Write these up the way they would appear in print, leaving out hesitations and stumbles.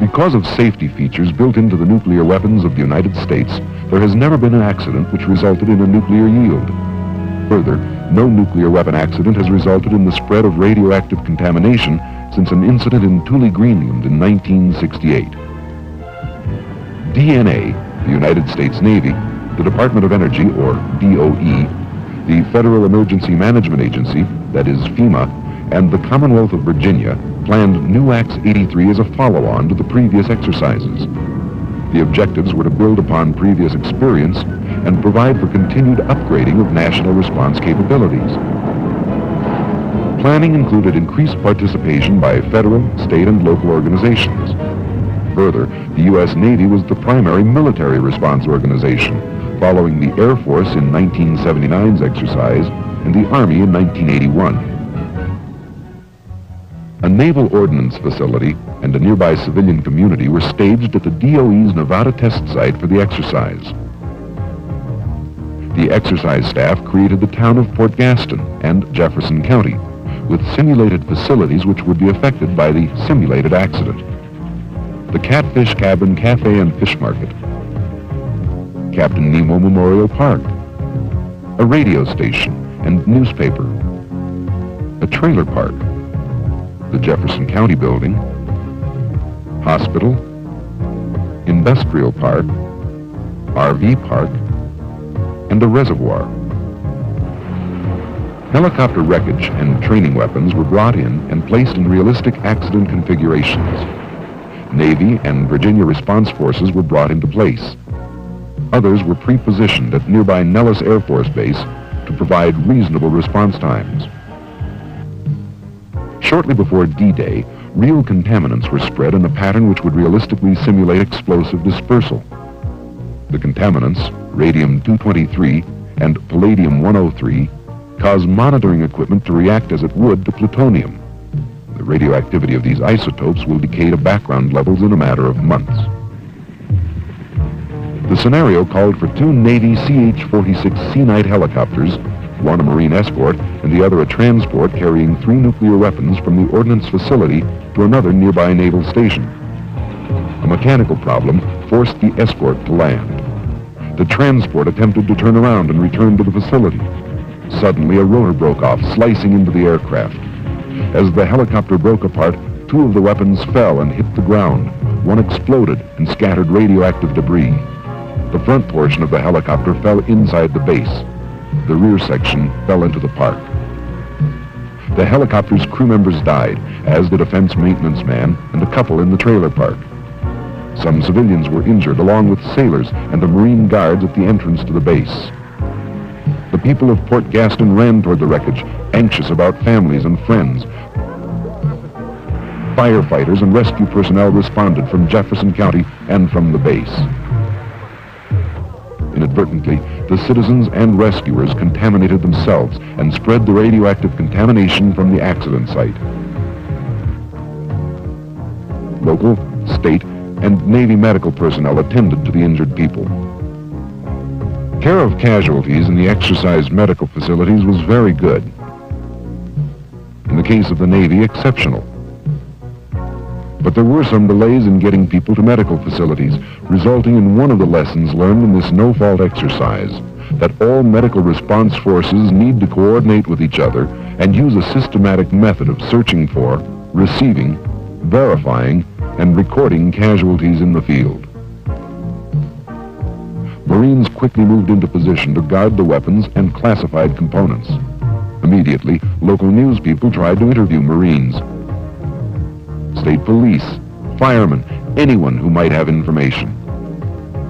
Because of safety features built into the nuclear weapons of the United States, there has never been an accident which resulted in a nuclear yield. Further, no nuclear weapon accident has resulted in the spread of radioactive contamination since an incident in Tule, Greenland in 1968. DNA, the United States Navy, the Department of Energy, or DOE, the Federal Emergency Management Agency, that is FEMA, and the Commonwealth of Virginia planned New Acts 83 as a follow-on to the previous exercises. The objectives were to build upon previous experience and provide for continued upgrading of national response capabilities. Planning included increased participation by federal, state, and local organizations. Further, the U.S. Navy was the primary military response organization, following the Air Force in 1979's exercise and the Army in 1981. A naval ordnance facility and a nearby civilian community were staged at the DOE's Nevada test site for the exercise. The exercise staff created the town of Port Gaston and Jefferson County, with simulated facilities which would be affected by the simulated accident. The Catfish Cabin Cafe and Fish Market, Captain Nemo Memorial Park, a radio station and newspaper, a trailer park, the Jefferson County Building, hospital, industrial park, RV park, and a reservoir. Helicopter wreckage and training weapons were brought in and placed in realistic accident configurations. Navy and Virginia response forces were brought into place. Others were pre-positioned at nearby Nellis Air Force Base to provide reasonable response times. Shortly before D-Day, real contaminants were spread in a pattern which would realistically simulate explosive dispersal. The contaminants, radium-223 and palladium-103, cause monitoring equipment to react as it would to plutonium. The radioactivity of these isotopes will decay to background levels in a matter of months. The scenario called for 2 Navy CH-46 Sea Knight helicopters, one a Marine escort and the other a transport carrying 3 nuclear weapons from the ordnance facility to another nearby naval station. A mechanical problem forced the escort to land. The transport attempted to turn around and return to the facility. Suddenly, a rotor broke off, slicing into the aircraft. As the helicopter broke apart, 2 of the weapons fell and hit the ground. One exploded and scattered radioactive debris. The front portion of the helicopter fell inside the base. The rear section fell into the park. The helicopter's crew members died, as did a fence maintenance man and a couple in the trailer park. Some civilians were injured, along with sailors and the Marine guards at the entrance to the base. The people of Port Gaston ran toward the wreckage, anxious about families and friends. Firefighters and rescue personnel responded from Jefferson County and from the base. Inadvertently, the citizens and rescuers contaminated themselves and spread the radioactive contamination from the accident site. Local, state, and Navy medical personnel attended to the injured people. Care of casualties in the exercise medical facilities was very good. In the case of the Navy, exceptional. But there were some delays in getting people to medical facilities, resulting in one of the lessons learned in this no-fault exercise, that all medical response forces need to coordinate with each other and use a systematic method of searching for, receiving, verifying, and recording casualties in the field. Marines quickly moved into position to guard the weapons and classified components. Immediately, local news people tried to interview Marines. State police, firemen, anyone who might have information.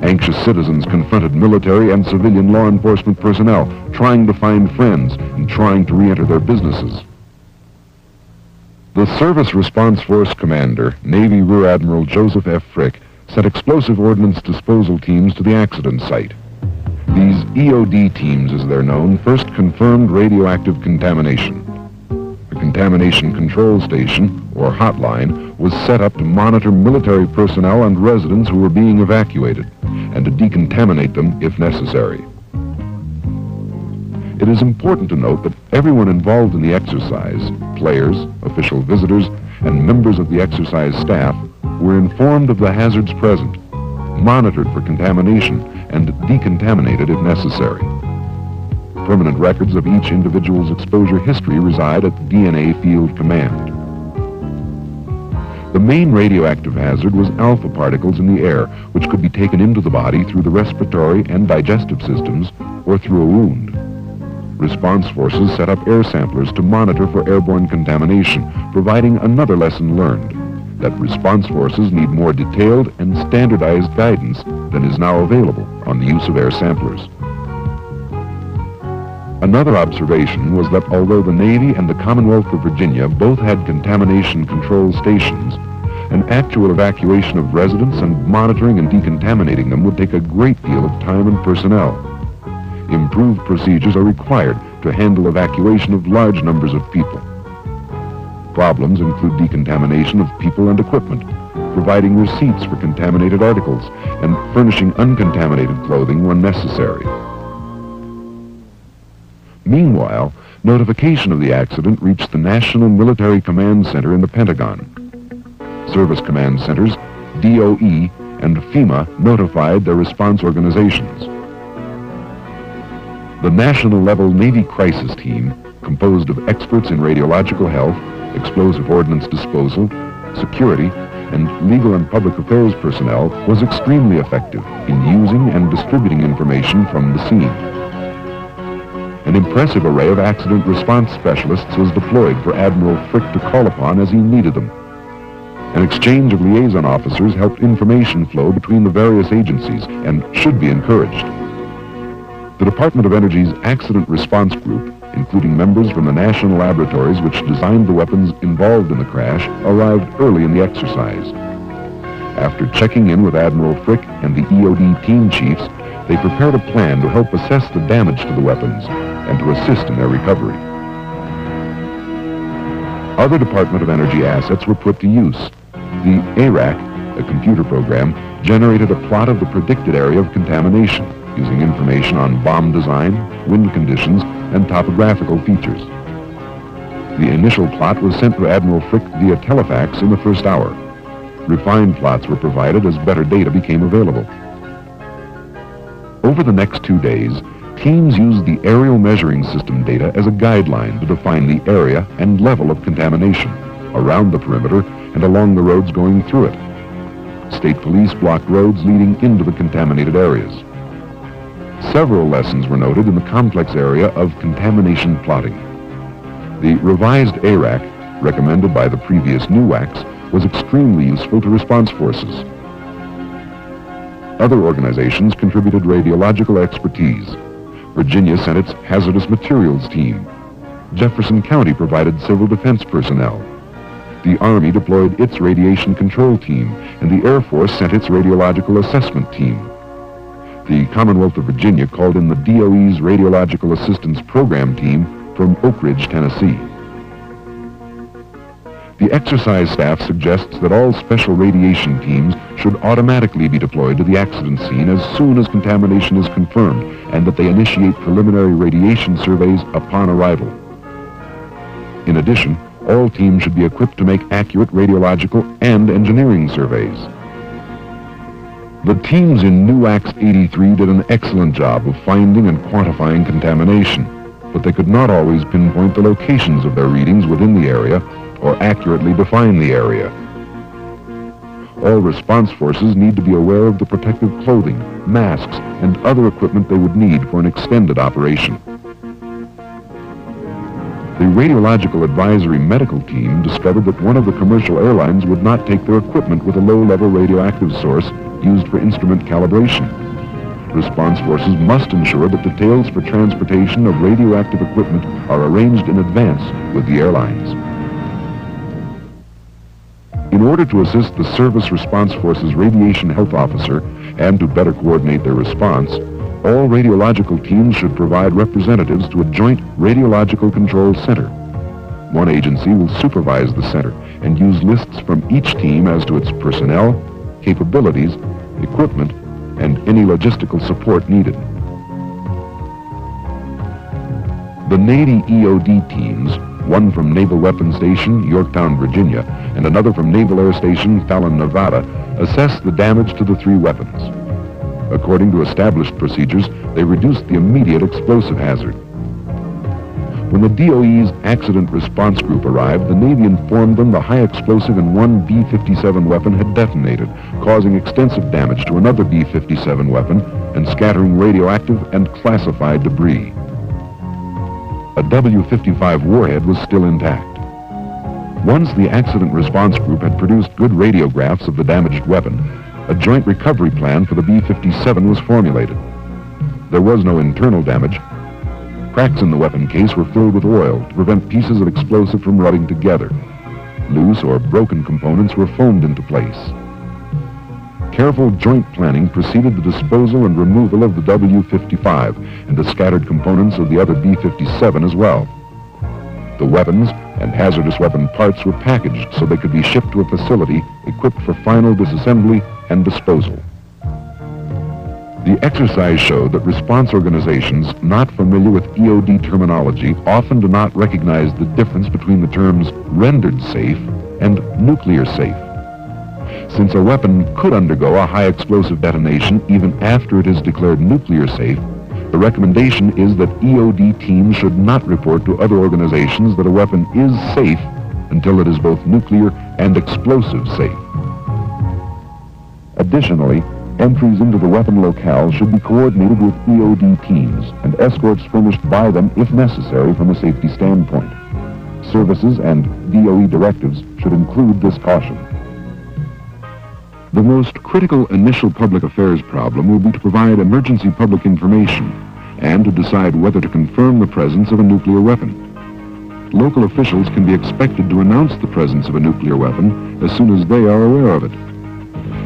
Anxious citizens confronted military and civilian law enforcement personnel, trying to find friends and trying to re-enter their businesses. The Service Response Force Commander, Navy Rear Admiral Joseph F. Frick, sent explosive ordnance disposal teams to the accident site. These EOD teams, as they're known, first confirmed radioactive contamination. A contamination control station, or hotline, was set up to monitor military personnel and residents who were being evacuated, and to decontaminate them if necessary. It is important to note that everyone involved in the exercise, players, official visitors, and members of the exercise staff, were informed of the hazards present, monitored for contamination, and decontaminated if necessary. Permanent records of each individual's exposure history reside at the DNA Field Command. The main radioactive hazard was alpha particles in the air, which could be taken into the body through the respiratory and digestive systems or through a wound. Response forces set up air samplers to monitor for airborne contamination, providing another lesson learned, that response forces need more detailed and standardized guidance than is now available on the use of air samplers. Another observation was that although the Navy and the Commonwealth of Virginia both had contamination control stations, an actual evacuation of residents and monitoring and decontaminating them would take a great deal of time and personnel. Improved procedures are required to handle evacuation of large numbers of people. Problems include decontamination of people and equipment, providing receipts for contaminated articles, and furnishing uncontaminated clothing when necessary. Meanwhile, notification of the accident reached the National Military Command Center in the Pentagon. Service command centers, DOE, and FEMA notified their response organizations. The national-level Navy crisis team, composed of experts in radiological health, explosive ordnance disposal, security, and legal and public affairs personnel, was extremely effective in using and distributing information from the scene. An impressive array of accident response specialists was deployed for Admiral Frick to call upon as he needed them. An exchange of liaison officers helped information flow between the various agencies and should be encouraged. The Department of Energy's Accident Response Group, including members from the national laboratories which designed the weapons involved in the crash, arrived early in the exercise. After checking in with Admiral Frick and the EOD team chiefs, they prepared a plan to help assess the damage to the weapons and to assist in their recovery. Other Department of Energy assets were put to use. The ARAC, a computer program, generated a plot of the predicted area of contamination, using information on bomb design, wind conditions, and topographical features. The initial plot was sent to Admiral Frick via telefax in the first hour. Refined plots were provided as better data became available. Over the next 2 days, teams used the aerial measuring system data as a guideline to define the area and level of contamination around the perimeter and along the roads going through it. State police blocked roads leading into the contaminated areas. Several lessons were noted in the complex area of contamination plotting. The revised ARAC, recommended by the previous NUACs, was extremely useful to response forces. Other organizations contributed radiological expertise. Virginia sent its hazardous materials team. Jefferson County provided civil defense personnel. The Army deployed its radiation control team, and the Air Force sent its radiological assessment team. The Commonwealth of Virginia called in the DOE's Radiological Assistance Program team from Oak Ridge, Tennessee. The exercise staff suggests that all special radiation teams should automatically be deployed to the accident scene as soon as contamination is confirmed, and that they initiate preliminary radiation surveys upon arrival. In addition, all teams should be equipped to make accurate radiological and engineering surveys. The teams in NUACS 83 did an excellent job of finding and quantifying contamination, but they could not always pinpoint the locations of their readings within the area or accurately define the area. All response forces need to be aware of the protective clothing, masks, and other equipment they would need for an extended operation. The Radiological Advisory Medical Team discovered that one of the commercial airlines would not take their equipment with a low-level radioactive source used for instrument calibration. Response forces must ensure that details for transportation of radioactive equipment are arranged in advance with the airlines. In order to assist the Service Response Force's Radiation Health Officer and to better coordinate their response, all radiological teams should provide representatives to a joint radiological control center. One agency will supervise the center and use lists from each team as to its personnel, capabilities, equipment, and any logistical support needed. The Navy EOD teams, one from Naval Weapons Station, Yorktown, Virginia, and another from Naval Air Station, Fallon, Nevada, assessed the damage to the three weapons. According to established procedures, they reduced the immediate explosive hazard. When the DOE's accident response group arrived, the Navy informed them the high explosive in one B-57 weapon had detonated, causing extensive damage to another B-57 weapon and scattering radioactive and classified debris. A W-55 warhead was still intact. Once the accident response group had produced good radiographs of the damaged weapon, a joint recovery plan for the B-57 was formulated. There was no internal damage. Cracks in the weapon case were filled with oil to prevent pieces of explosive from rubbing together. Loose or broken components were foamed into place. Careful joint planning preceded the disposal and removal of the W-55 and the scattered components of the other B-57 as well. The weapons and hazardous weapon parts were packaged so they could be shipped to a facility equipped for final disassembly and disposal. The exercise showed that response organizations not familiar with EOD terminology often do not recognize the difference between the terms rendered safe and nuclear safe. Since a weapon could undergo a high explosive detonation even after it is declared nuclear safe, the recommendation is that EOD teams should not report to other organizations that a weapon is safe until it is both nuclear and explosive safe. Additionally, entries into the weapon locale should be coordinated with EOD teams and escorts furnished by them if necessary from a safety standpoint. Services and DOE directives should include this caution. The most critical initial public affairs problem will be to provide emergency public information and to decide whether to confirm the presence of a nuclear weapon. Local officials can be expected to announce the presence of a nuclear weapon as soon as they are aware of it.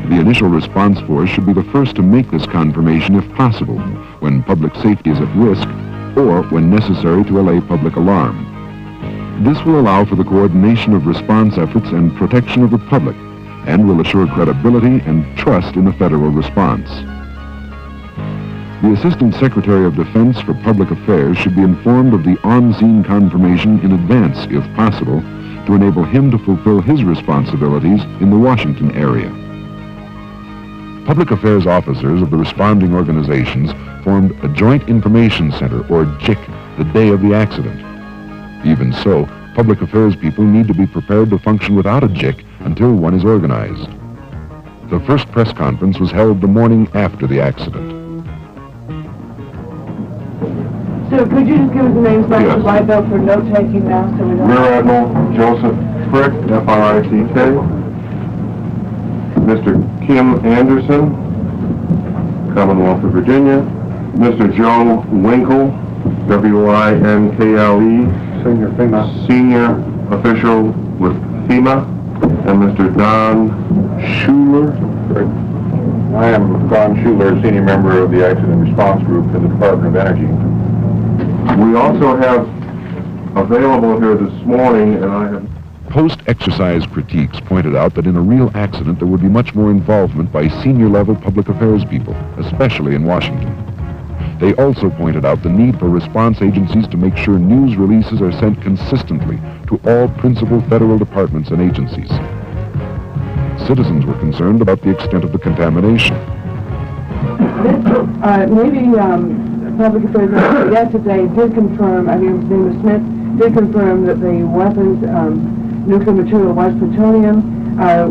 The initial response force should be the first to make this confirmation if possible, when public safety is at risk or when necessary to allay public alarm. This will allow for the coordination of response efforts and protection of the public, and will assure credibility and trust in the federal response. The Assistant Secretary of Defense for Public Affairs should be informed of the on-scene confirmation in advance, if possible, to enable him to fulfill his responsibilities in the Washington area. Public affairs officers of the responding organizations formed a Joint Information Center, or JIC, the day of the accident. Even so, public affairs people need to be prepared to function without a JIC until one is organized. The first press conference was held the morning after the accident. So could you just give us the names back to White Belt for note-taking now? So we don't... Rear Admiral Joseph Frick, F-R-I-C-K. Mr. Kim Anderson, Commonwealth of Virginia. Mr. Joe Winkle, W-I-N-K-L-E, Senior Official with FEMA. And Mr. Don Schuler. I am Don Schuler, Senior Member of the Accident Response Group in the Department of Energy. We also have available here this morning, and I have... Post-exercise critiques pointed out that in a real accident there would be much more involvement by senior-level public affairs people, especially in Washington. They also pointed out the need for response agencies to make sure news releases are sent consistently to all principal federal departments and agencies. Citizens were concerned about the extent of the contamination. Maybe Public Affairs yesterday did confirm, his name is Smith, did confirm that the weapons, nuclear material was plutonium.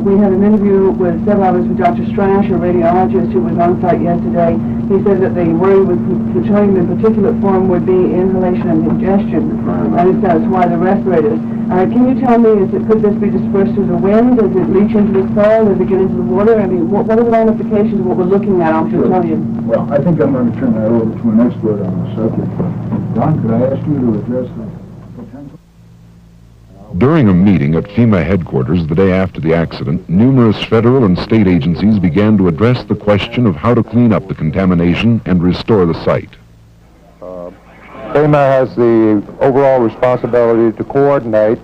We had an interview with several hours with Dr. Strash, a radiologist who was on site yesterday. He said that the worry with plutonium in particulate form would be inhalation and ingestion, and that's why the respirators. Can you tell me, could this be dispersed through the wind? Does it leach into the soil? Does it get into the water? I mean, what are the ramifications of what we're looking at on plutonium? Well, I think I'm going to turn that over to an expert on the subject. Don, could I ask you to address the potential? During a meeting at FEMA headquarters the day after the accident, numerous federal and state agencies began to address the question of how to clean up the contamination and restore the site. FEMA has the overall responsibility to coordinate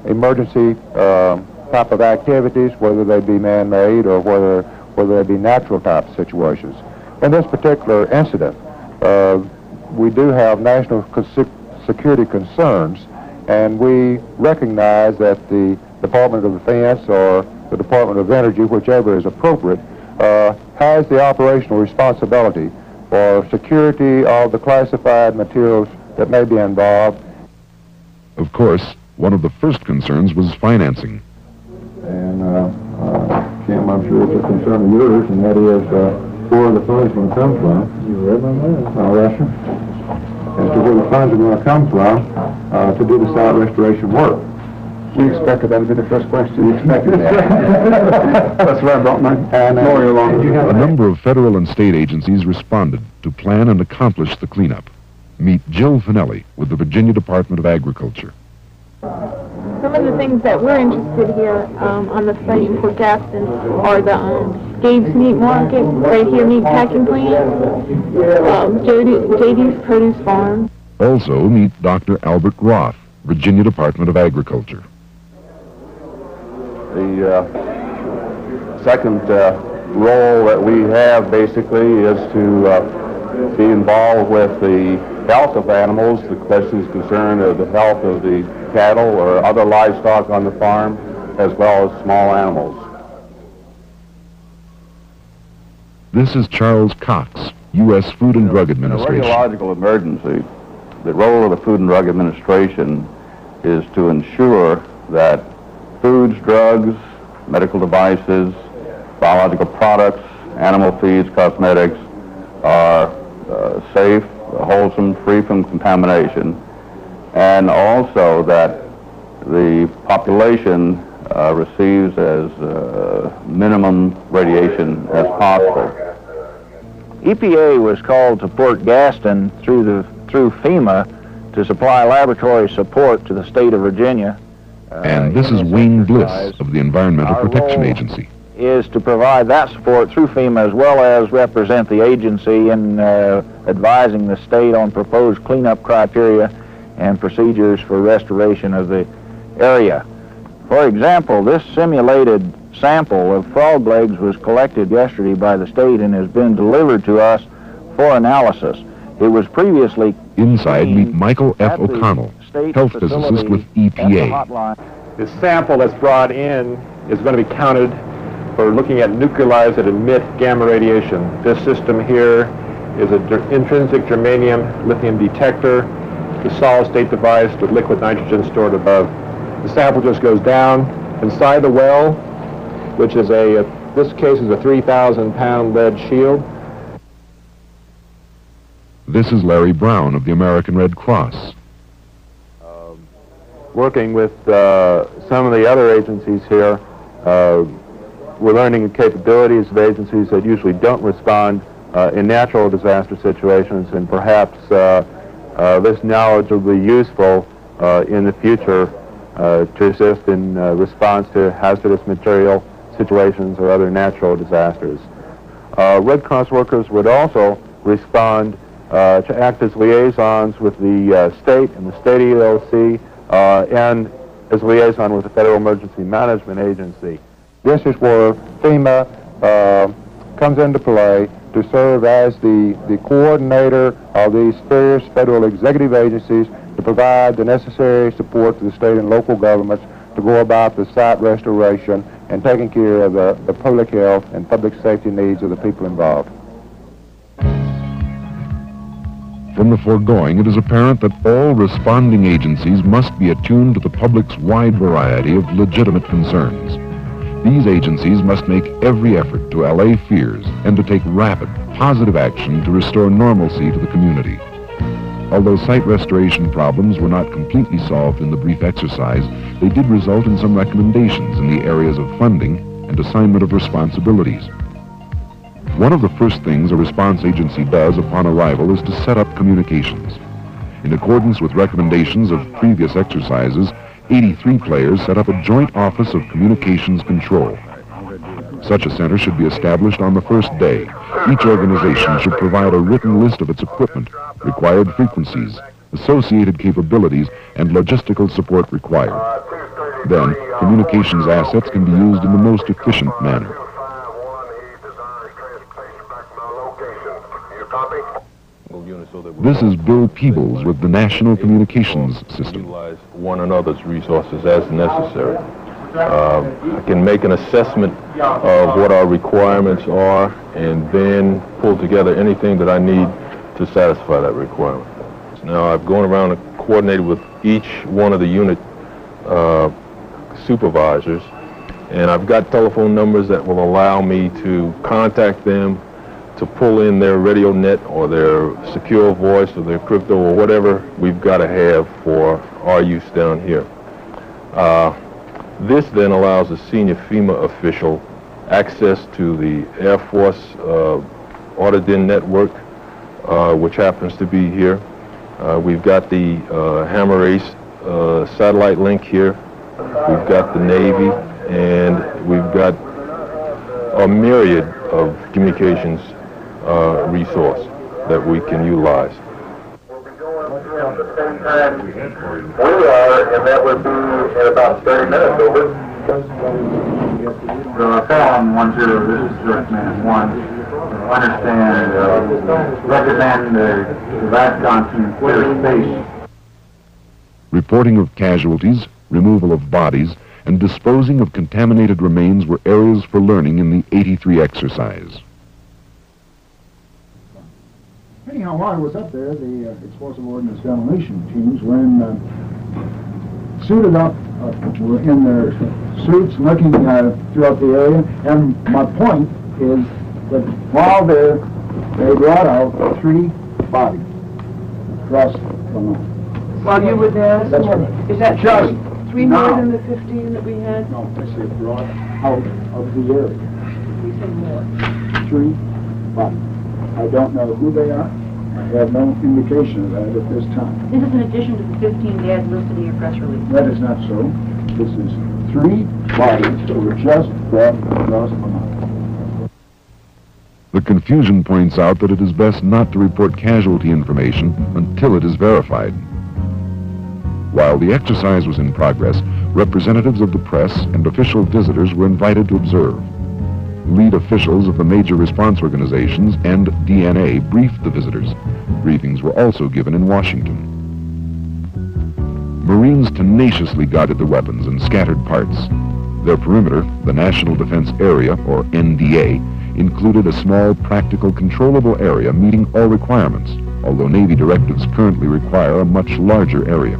emergency type of activities, whether they be man-made or whether they be natural type situations. In this particular incident, we do have national security concerns, and we recognize that the Department of Defense or the Department of Energy, whichever is appropriate, has the operational responsibility for security of the classified materials that may be involved. Of course, one of the first concerns was financing. And Kim, I'm sure it's a concern of yours, and that is where the funds are going to come from. You read my mind. Oh, yes, sir. As to where the funds are going to come from to do the site restoration work. We expected that to be the first question. We expected that. That's why I brought my lawyer along. A number of federal and state agencies responded to plan and accomplish the cleanup. Meet Jill Finelli with the Virginia Department of Agriculture. Some of the things that we're interested here on the site in Port Gaston are the Gabe's Meat Market, right here, Meat Packing Plant, JD's Produce Farm. Also meet Dr. Albert Roth, Virginia Department of Agriculture. The second role that we have basically is to be involved with the health of animals. The question is concerned of the health of the cattle or other livestock on the farm, as well as small animals. This is Charles Cox, U.S. Food and Drug Administration. In a radiological emergency, the role of the Food and Drug Administration is to ensure that foods, drugs, medical devices, biological products, animal feeds, cosmetics are safe, wholesome, free from contamination, and also that the population receives as minimum radiation as possible. EPA was called to Port Gaston through FEMA to supply laboratory support to the state of Virginia. And this is Wayne Bliss of the Environmental Protection Agency. Is to provide that support through FEMA as well as represent the agency in advising the state on proposed cleanup criteria and procedures for restoration of the area. For example, this simulated sample of frog legs was collected yesterday by the state and has been delivered to us for analysis. It was previously... Inside, meet Michael F. O'Connell, health physicist with EPA. This sample that's brought in is going to be counted for looking at nucleotides that emit gamma radiation. This system here is an intrinsic germanium lithium detector, the solid-state device with liquid nitrogen stored above. The sample just goes down inside the well, which is this case is a 3,000-pound lead shield. This is Larry Brown of the American Red Cross. Working with some of the other agencies here, we're learning the capabilities of agencies that usually don't respond in natural disaster situations, and perhaps this knowledge will be useful in the future to assist in response to hazardous material situations or other natural disasters. Red Cross workers would also respond to act as liaisons with the state and the state EOC and as liaison with the Federal Emergency Management Agency. This is where FEMA comes into play to serve as the coordinator of these various federal executive agencies to provide the necessary support to the state and local governments to go about the site restoration and taking care of the public health and public safety needs of the people involved. From the foregoing, it is apparent that all responding agencies must be attuned to the public's wide variety of legitimate concerns. These agencies must make every effort to allay fears and to take rapid, positive action to restore normalcy to the community. Although site restoration problems were not completely solved in the brief exercise, they did result in some recommendations in the areas of funding and assignment of responsibilities. One of the first things a response agency does upon arrival is to set up communications. In accordance with recommendations of previous exercises, 83 players set up a joint office of communications control. Such a center should be established on the first day. Each organization should provide a written list of its equipment, required frequencies, associated capabilities, and logistical support required. Then, communications assets can be used in the most efficient manner. Well, unit so that This is Bill Peebles with the National Communications System. Utilize one another's resources as necessary. I can make an assessment of what our requirements are and then pull together anything that I need to satisfy that requirement. Now, I've gone around and coordinated with each one of the unit supervisors, and I've got telephone numbers that will allow me to contact them to pull in their radio net or their secure voice or their crypto or whatever we've got to have for our use down here. This then allows a senior FEMA official access to the Air Force audited network, which happens to be here. We've got the Hammer Ace satellite link here. We've got the Navy, and we've got a myriad of communications resource that we can utilize. We'll be going at the same time we are, and that would be in about 30 minutes, over. Forum 10, this is Direct Man 1. Understand, recommend the Wisconsin clear space. Reporting of casualties, removal of bodies, and disposing of contaminated remains were areas for learning in the 83 exercise. Anyhow, while I was up there, the explosive ordnance demolition teams were in, suited up, were in their suits looking throughout the area, and my point is that while they brought out 3 bodies across the line. While you were there? That's right. Is that Just 3 more than the 15 that we had? No, I say brought out of the area. We said more. 3 bodies. I don't know who they are. I have no indication of that at this time. This is in addition to the 15 dads listed in your press release. That is not so. This is 3 bodies that were just brought across the line. The confusion points out that it is best not to report casualty information until it is verified. While the exercise was in progress, representatives of the press and official visitors were invited to observe. Lead officials of the major response organizations and DNA briefed the visitors. Briefings were also given in Washington. Marines tenaciously guarded the weapons and scattered parts. Their perimeter, the National Defense Area, or NDA, included a small, practical, controllable area meeting all requirements, although Navy directives currently require a much larger area.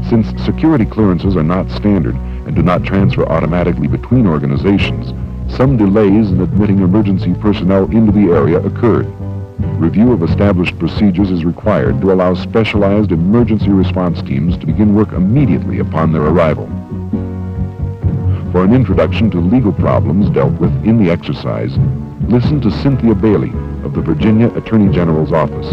Since security clearances are not standard and do not transfer automatically between organizations, some delays in admitting emergency personnel into the area occurred. Review of established procedures is required to allow specialized emergency response teams to begin work immediately upon their arrival. For an introduction to legal problems dealt with in the exercise, listen to Cynthia Bailey of the Virginia Attorney General's Office.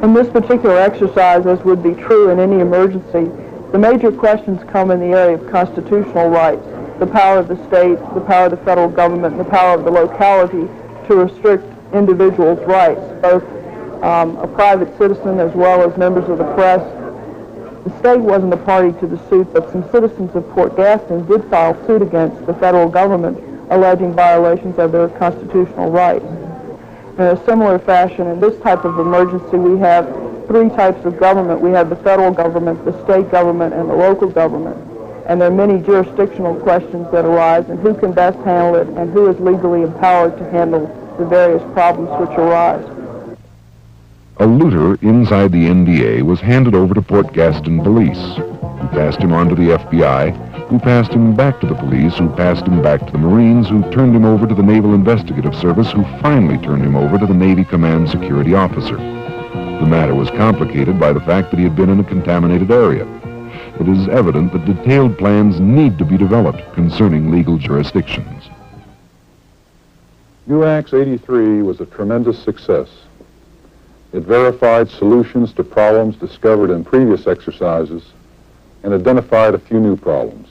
In this particular exercise, as would be true in any emergency, the major questions come in the area of constitutional rights, the power of the state, the power of the federal government, and the power of the locality to restrict individuals' rights, both a private citizen as well as members of the press. The state wasn't a party to the suit, but some citizens of Port Gaston did file suit against the federal government, alleging violations of their constitutional rights. In a similar fashion, in this type of emergency, we have 3 types of government. We have the federal government, the state government, and the local government. And there are many jurisdictional questions that arise, and who can best handle it, and who is legally empowered to handle the various problems which arise. A looter inside the NDA was handed over to Port Gaston police, who passed him on to the FBI, who passed him back to the police, who passed him back to the Marines, who turned him over to the Naval Investigative Service, who finally turned him over to the Navy Command Security Officer. The matter was complicated by the fact that he had been in a contaminated area. It is evident that detailed plans need to be developed concerning legal jurisdictions. UAX 83 was a tremendous success. It verified solutions to problems discovered in previous exercises and identified a few new problems.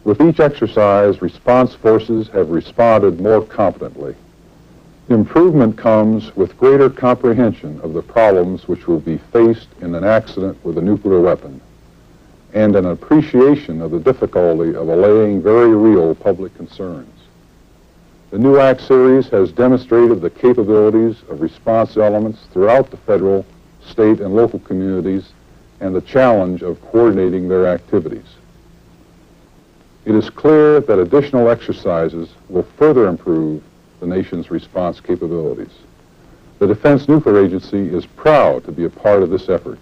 With each exercise, response forces have responded more competently. Improvement comes with greater comprehension of the problems which will be faced in an accident with a nuclear weapon, and an appreciation of the difficulty of allaying very real public concerns. The new Act series has demonstrated the capabilities of response elements throughout the federal, state, and local communities and the challenge of coordinating their activities. It is clear that additional exercises will further improve the nation's response capabilities. The Defense Nuclear Agency is proud to be a part of this effort.